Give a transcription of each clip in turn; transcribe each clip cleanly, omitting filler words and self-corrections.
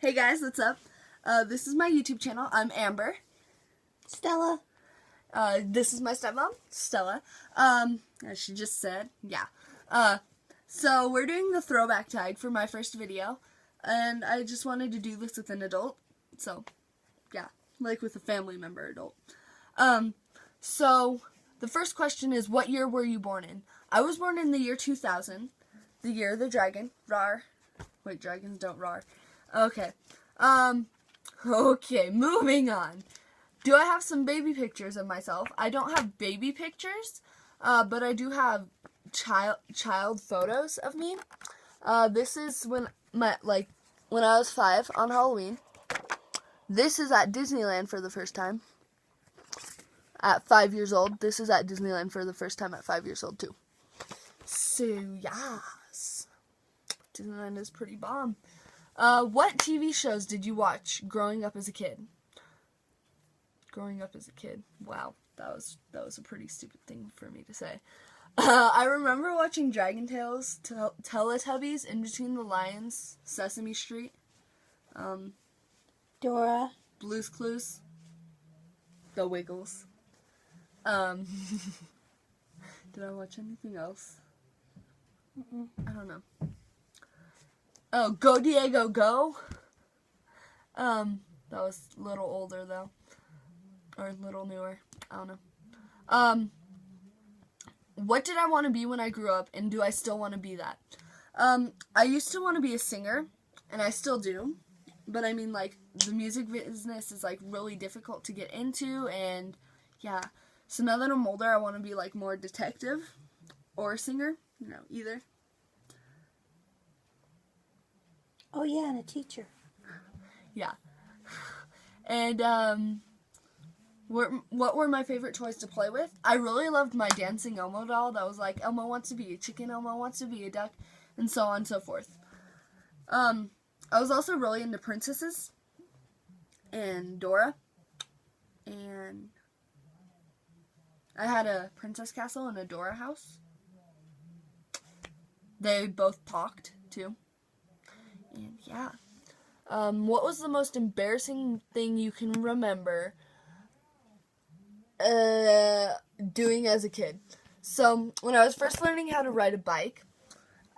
Hey guys, what's up? This is my YouTube channel. I'm Amber. Stella. This is my stepmom, Stella. As she just said, yeah. So we're doing the throwback tag for my first video, and I just wanted to do this with an adult. So, yeah, like with a family member adult. So the first question is, what year were you born in? I was born in the year 2000, the year of the dragon. Rawr. Wait, dragons don't roar. Okay. Okay, moving on. Do I have some baby pictures of myself? I don't have baby pictures, but I do have child photos of me. This is when I was 5 on Halloween. This is at Disneyland for the first time. At 5 years old. This is at Disneyland for the first time at 5 years old too. So yes, Disneyland is pretty bomb. What TV shows did you watch growing up as a kid? Growing up as a kid. Wow, that was a pretty stupid thing for me to say. I remember watching Dragon Tales, Teletubbies, In Between the Lions, Sesame Street, Dora. Blue's Clues, The Wiggles. Did I watch anything else? I don't know. Oh, Go Diego Go. That was a little older though, or a little newer. I don't know. What did I want to be when I grew up, and do I still want to be that? I used to want to be a singer, and I still do. But I mean, like, the music business is like really difficult to get into, and yeah. So now that I'm older, I want to be like more detective or a singer. You know, either. Oh yeah, and a teacher. Yeah. And what were my favorite toys to play with? I really loved my dancing Elmo doll that was like, Elmo wants to be a chicken, Elmo wants to be a duck, and so on and so forth. I was also really into princesses and Dora, and I had a princess castle and a Dora house. They both talked too. And yeah. What was the most embarrassing thing you can remember doing as a kid? So, when I was first learning how to ride a bike,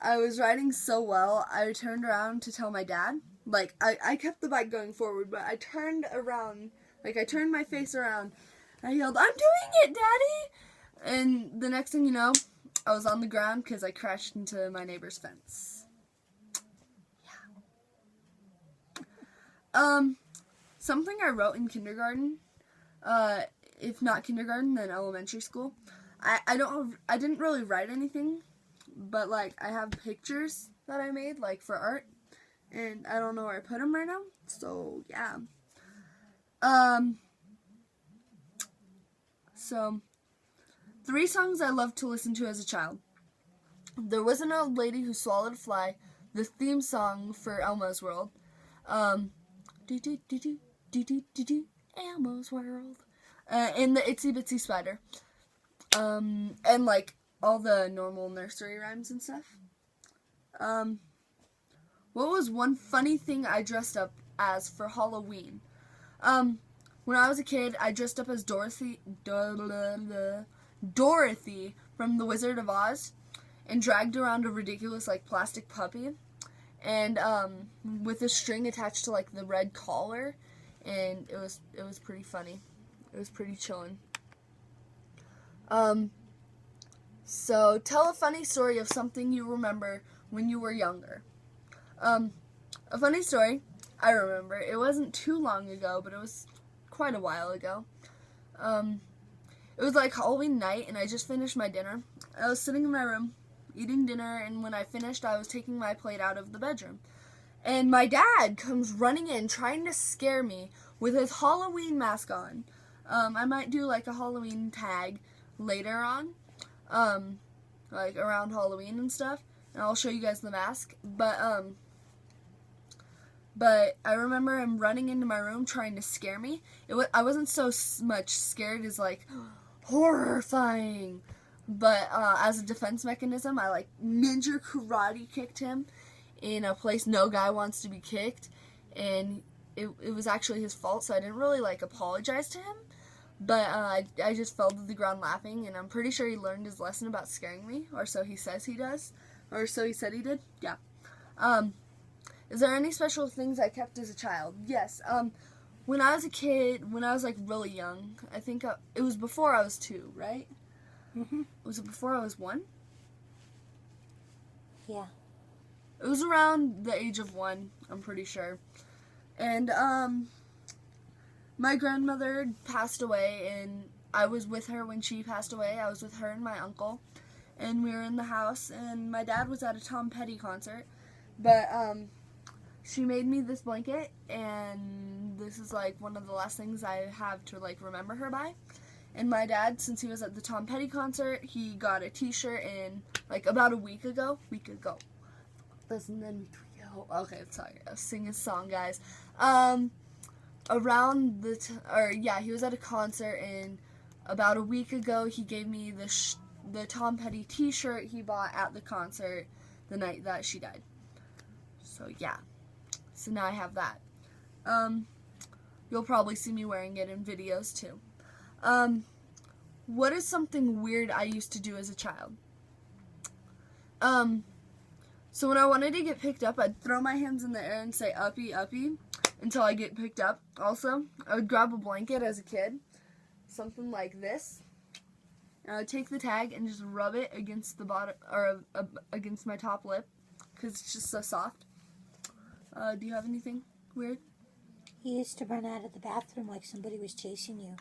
I was riding so well, I turned around to tell my dad. Like, I kept the bike going forward, but I turned around, like, I turned my face around. I yelled, "I'm doing it, Daddy!" And the next thing you know, I was on the ground because I crashed into my neighbor's fence. Something I wrote in kindergarten, if not kindergarten, then elementary school. I didn't really write anything, but like I have pictures that I made like for art, and I don't know where I put them right now. So yeah. So 3 songs I loved to listen to as a child. There Was an Old Lady Who Swallowed a Fly, the theme song for Elmo's World. Elmo's World. And the Itsy Bitsy Spider. And like all the normal nursery rhymes and stuff. What was one funny thing I dressed up as for Halloween? When I was a kid, I dressed up as Dorothy from The Wizard of Oz and dragged around a ridiculous like plastic puppy. And with a string attached to like the red collar, and it was pretty funny. It was pretty chillin'. So tell a funny story of something you remember when you were younger. A funny story I remember. It wasn't too long ago, but it was quite a while ago. It was like Halloween night, and I just finished my dinner. I was sitting in my room eating dinner, and when I finished, I was taking my plate out of the bedroom. And my dad comes running in, trying to scare me with his Halloween mask on. I might do like a Halloween tag later on, like around Halloween and stuff, and I'll show you guys the mask. But I remember him running into my room trying to scare me. I wasn't so much scared as like horrifying. But as a defense mechanism, I like ninja karate kicked him in a place no guy wants to be kicked, and it was actually his fault, so I didn't really like apologize to him. But I just fell to the ground laughing, and I'm pretty sure he learned his lesson about scaring me, or so he says he does, or so he said he did. Yeah. Is there any special things I kept as a child? Yes. When I was a kid, when I was like really young, I think it was before I was 2, right? Mhm. Was it before I was 1? Yeah. It was around the age of 1, I'm pretty sure. And my grandmother passed away, and I was with her when she passed away. I was with her and my uncle, and we were in the house, and my dad was at a Tom Petty concert, but she made me this blanket, and this is like one of the last things I have to like remember her by. And my dad, since he was at the Tom Petty concert, he got a t-shirt in like about a week ago. Listen, then okay, sorry, I was singing a song, guys. Around he was at a concert, and about a week ago he gave me the Tom Petty t-shirt he bought at the concert the night that she died. So yeah, so now I have that. You'll probably see me wearing it in videos too. What is something weird I used to do as a child? So when I wanted to get picked up, I'd throw my hands in the air and say uppy, uppy, until I get picked up. Also, I would grab a blanket as a kid, something like this, and I would take the tag and just rub it against the bottom, or against my top lip, because it's just so soft. Do you have anything weird? You used to run out of the bathroom like somebody was chasing you.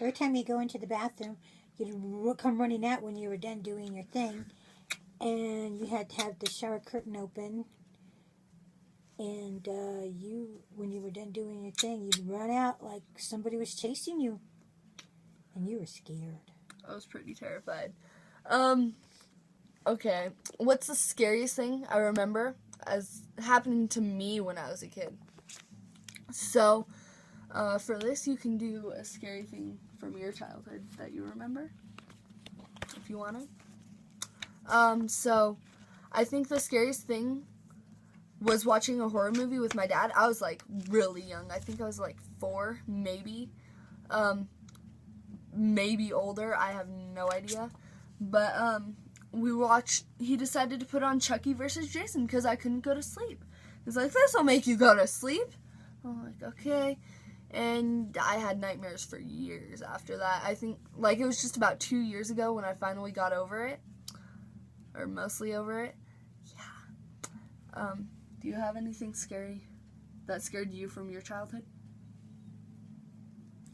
Every time you go into the bathroom, you'd come running out when you were done doing your thing, and you had to have the shower curtain open. And when you were done doing your thing, you'd run out like somebody was chasing you, and you were scared. I was pretty terrified. Okay, what's the scariest thing I remember as happening to me when I was a kid? So, for this, you can do a scary thing from your childhood that you remember, if you want to. So, I think the scariest thing was watching a horror movie with my dad. I was like really young. I think I was like 4, maybe. Maybe older. I have no idea. But he decided to put on Chucky versus Jason because I couldn't go to sleep. He's like, this will make you go to sleep. I'm like, okay. And I had nightmares for years after that. I think like it was just about 2 years ago when I finally got over it. Or mostly over it. Yeah. Do you have anything scary that scared you from your childhood?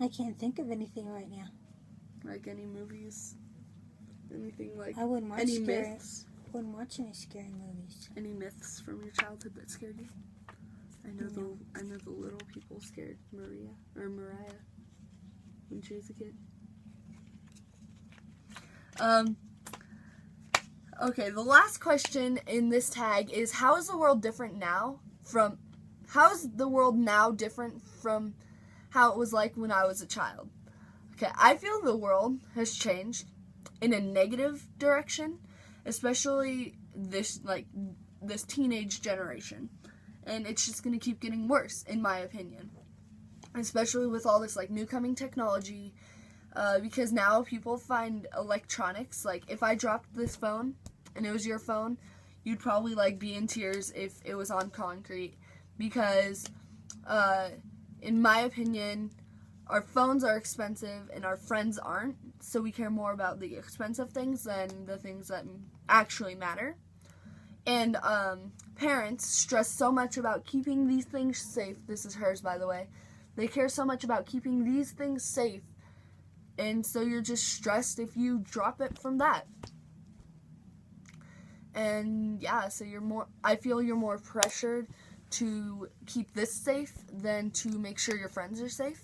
I can't think of anything right now. Like any movies? Anything like I wouldn't watch any myths? Wouldn't watch any scary movies. Any myths from your childhood that scared you? I know the little people scared Mariah when she was a kid. Okay, the last question in this tag is how is the world different now from how is the world now different from how it was like when I was a child? Okay, I feel the world has changed in a negative direction, especially this teenage generation. And it's just going to keep getting worse in my opinion. Especially with all this like new coming technology. Because now people find electronics, like if I dropped this phone and it was your phone, you'd probably like be in tears if it was on concrete, because in my opinion our phones are expensive and our friends aren't, so we care more about the expensive things than the things that actually matter. And parents stress so much about keeping these things safe. This is hers, by the way. They care so much about keeping these things safe, and so you're just stressed if you drop it from that. And yeah, so I feel you're more pressured to keep this safe than to make sure your friends are safe.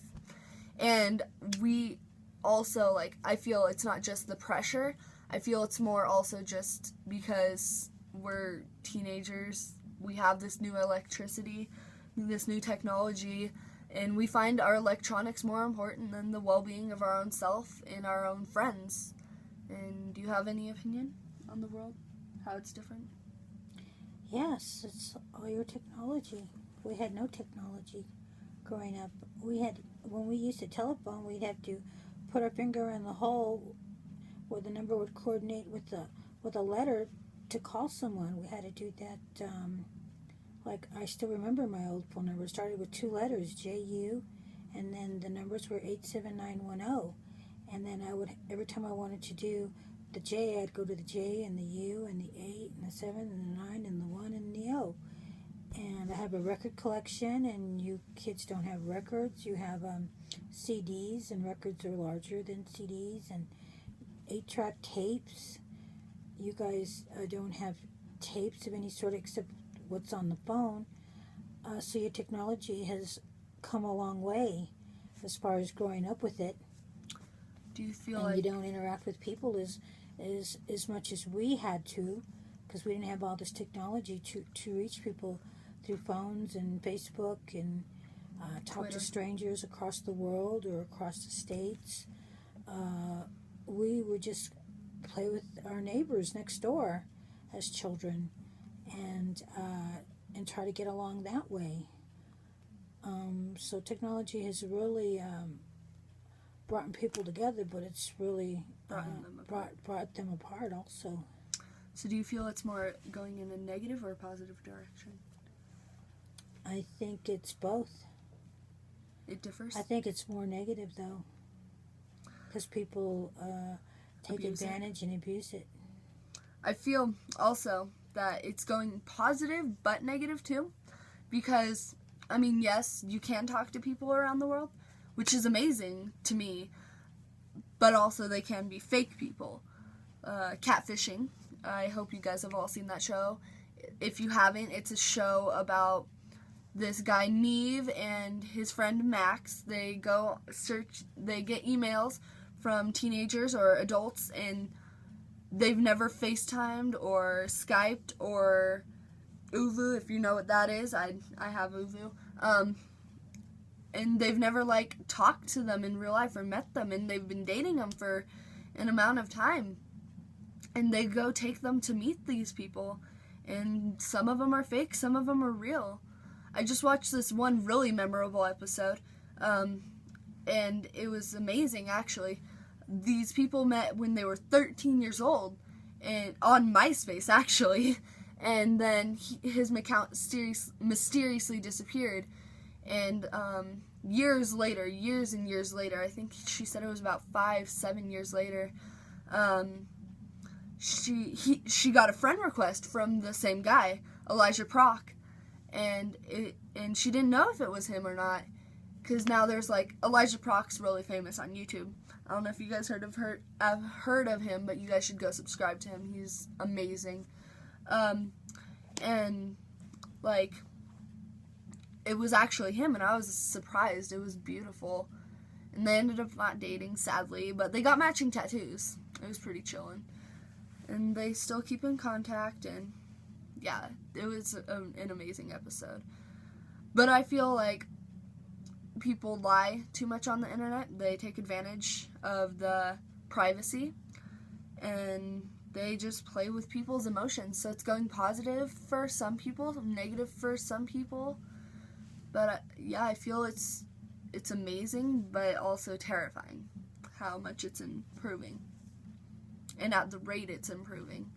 And we also, like, I feel it's not just the pressure. I feel it's more also just because we're teenagers. We have this new electricity, this new technology, and we find our electronics more important than the well-being of our own self and our own friends. And do you have any opinion on the world? How it's different? Yes, it's all your technology. We had no technology growing up. When we used a telephone, we'd have to put our finger in the hole where the number would coordinate with a letter to call someone. We had to do that. Like, I still remember my old phone number. It started with 2 letters, JU, and then the numbers were 87910. And then every time I wanted to do the J, I'd go to the J and the U and the 8 and the 7 and the 9 and the 1 and the O. And I have a record collection, and you kids don't have records. You have CDs, and records are larger than CDs, and 8-track tapes. You guys don't have tapes of any sort except what's on the phone. So your technology has come a long way as far as growing up with it. Do you feel and like you don't interact with people as much as we had to, because we didn't have all this technology to reach people through phones and Facebook and talk Twitter. to strangers across the world or across the states. We would just play with our neighbors next door as children and try to get along that way. So technology has really brought people together, but it's really brought them apart also. So do you feel it's more going in a negative or a positive direction? I think it's both. It differs? I think it's more negative, though, because people take advantage and abuse it. I feel also that it's going positive but negative too, because, I mean, yes, you can talk to people around the world, which is amazing to me, but also they can be fake people. Catfishing. I hope you guys have all seen that show. If you haven't, it's a show about this guy Neve and his friend Max. They go they get emails from teenagers or adults, and they've never FaceTimed or Skyped or Uvu, if you know what that is. I have Uvu. And they've never, like, talked to them in real life or met them, and they've been dating them for an amount of time. And they go take them to meet these people, and some of them are fake, some of them are real. I just watched this one really memorable episode, and it was amazing, actually. These people met when they were 13 years old, and on MySpace, actually, and then his account mysteriously disappeared, and years and years later, I think she said it was about 5-7 years later, she got a friend request from the same guy, Elijah Proc, and she didn't know if it was him or not, because now there's, like, Elijah Proc's really famous on YouTube. I don't know if you guys have heard of him, but you guys should go subscribe to him. He's amazing. And, like, it was actually him, and I was surprised. It was beautiful. And they ended up not dating, sadly, but they got matching tattoos. It was pretty chillin'. And they still keep in contact, and yeah, it was an amazing episode. But I feel like people lie too much on the internet. They take advantage of the privacy, and they just play with people's emotions. So it's going positive for some people, negative for some people. But yeah, I feel it's amazing, but also terrifying how much it's improving, and at the rate it's improving.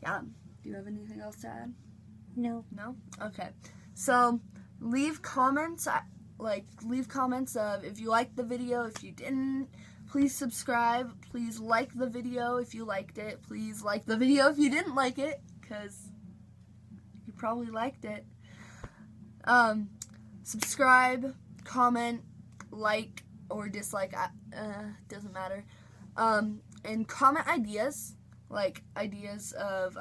Yeah. Do you have anything else to add? No. No? Okay. So leave comments. Leave comments of if you liked the video. If you didn't, please subscribe. Please like the video if you liked it. Please like the video if you didn't like it, because you probably liked it. Subscribe, comment, like, or dislike, doesn't matter. And comment ideas, like ideas of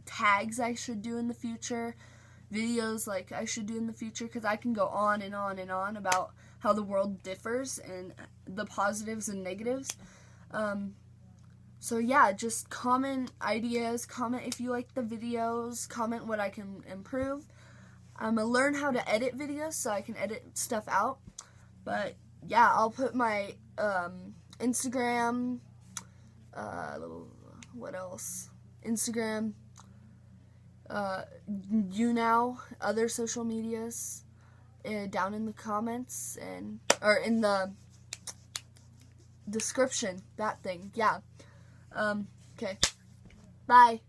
tags I should do in the future, videos like I should do in the future, because I can go on and on and on about how the world differs and the positives and negatives. So yeah, just comment ideas, comment if you like the videos, comment what I can improve. I'm going to learn how to edit videos so I can edit stuff out. But yeah, I'll put my Instagram, what else? Instagram, now, other social medias, down in the comments or in the description, that thing, yeah. Okay, bye.